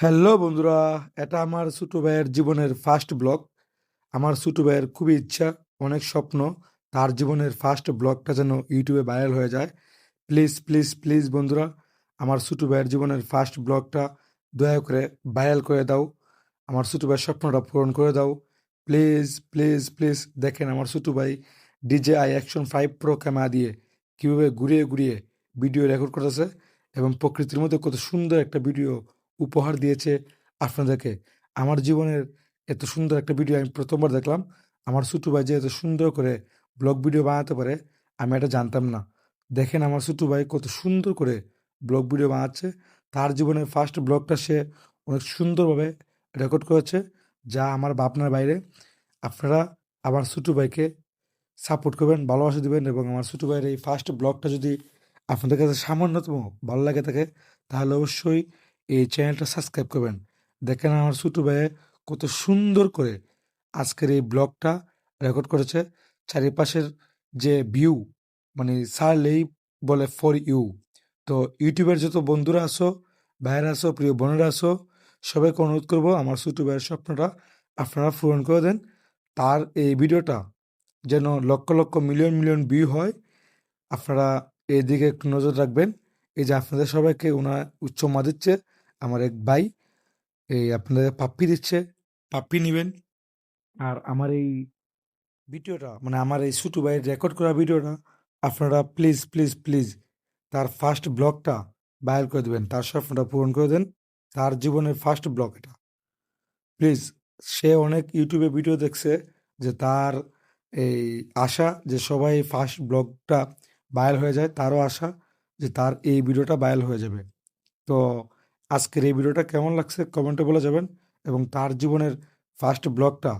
Hello বন্ধুরা, এটা আমার ছোট ভাইয়ের জীবনের ফার্স্ট ব্লগ। আমার ছোট ভাইয়ের খুবই ইচ্ছা, অনেক স্বপ্ন, তার জীবনের ফার্স্ট ব্লগটা যেন ইউটিউবে ভাইরাল হয়ে যায়। প্লিজ প্লিজ প্লিজ বন্ধুরা, আমার ছোট ভাইয়ের জীবনের ফার্স্ট ব্লগটা দয়া করে ভাইরাল করে দাও। আমার ছোট ভাইয়ের স্বপ্নটা পূরণ করে দাও। প্লিজ প্লিজ প্লিজ দেখেন আমার ছোট ভাই DJI Action 5 Pro ক্যামেরা দিয়ে কীভাবে ঘুরিয়ে ঘুরিয়ে ভিডিও রেকর্ড করতেছে এবং প্রকৃতির মধ্যে কত সুন্দর একটা ভিডিও উপহার দিয়েছে আপনাদেরকে। আমার জীবনের এত সুন্দর একটা ভিডিও আমি প্রথমবার দেখলাম। আমার ছোট ভাই যে এত সুন্দর করে ব্লগ ভিডিও বানাতে পারে, আমি এটা জানতাম না। দেখেন আমার ছোট ভাই কত সুন্দর করে ব্লগ ভিডিও বানাচ্ছে। তার জীবনের ফার্স্ট ব্লগটা সে অনেক সুন্দরভাবে রেকর্ড করেছে, যা আমার ভাবনার বাইরে। আপনারা আমার ছোট ভাইকে সাপোর্ট করবেন, ভালোবাসা দিবেন এবং আমার ছোট ভাইয়ের এই ফার্স্ট ব্লগটা যদি আপনাদের কাছে সামান্যতম ভালো লাগে থাকে, তাহলে অবশ্যই এই চ্যানেলটা সাবস্ক্রাইব করবেন। দেখেন আমার ছোট ভাইয়ে কত সুন্দর করে আজকের এই ব্লগটা রেকর্ড করেছে। চারিপাশের যে ভিউ, মানে ছাড়লেই বলে ফর ইউ। তো ইউটিউবের যত বন্ধুরা আছো, ভাইয়েরা আছো, প্রিয় বোনেরা আছো, সবাইকে অনুরোধ করবো আমার ছোট ভাইয়ের স্বপ্নটা আপনারা পূরণ করে দেন। তার এই ভিডিওটা যেন lakh lakh million million view হয়। আপনারা এদিকে একটু নজর রাখবেন। এই যে আপনাদের সবাইকে ওনার উচ্চ মা দিচ্ছে আমার এক ভাই, এই আপনাদের পাপ্পি দিচ্ছে, পাপ্পি নিবেন। আর আমার এই ভিডিওটা, মানে আমার এই ছোট ভাইয়ের রেকর্ড করা ভিডিওটা আপনারা প্লিজ প্লিজ প্লিজ তার ফার্স্ট ব্লগটা ভাইরাল করে দেবেন, তার স্বপ্নটা পূরণ করে দেন। তার জীবনের ফার্স্ট ব্লগ এটা। প্লিজ, সে অনেক ইউটিউবে ভিডিও দেখছে, যে তার এই আশা যে সবাই ফার্স্ট ব্লগটা ভাইরাল হয়ে যায়, তারও আশা যে তার এই ভিডিওটা ভাইরাল হয়ে যাবে। তো আজকের এই ভিডিওটা কেমন লাগছে কমেন্টে বলে যাবেন এবং তার জীবনের ফার্স্ট ব্লগটা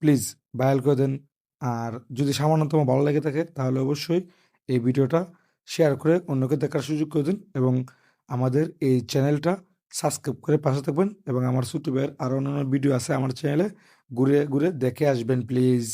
প্লিজ ভাইরাল করে দেন। আর যদি সামান্যতম ভালো লেগে থাকে তাহলে অবশ্যই এই ভিডিওটা শেয়ার করে অন্যকে দেখার সুযোগ করে দিন এবং আমাদের এই চ্যানেলটা সাবস্ক্রাইব করে পাশে থাকবেন এবং আমার ছোট ভাইয়ের আরও অন্যান্য ভিডিও আছে আমার চ্যানেলে, ঘুরে ঘুরে দেখে আসবেন প্লিজ।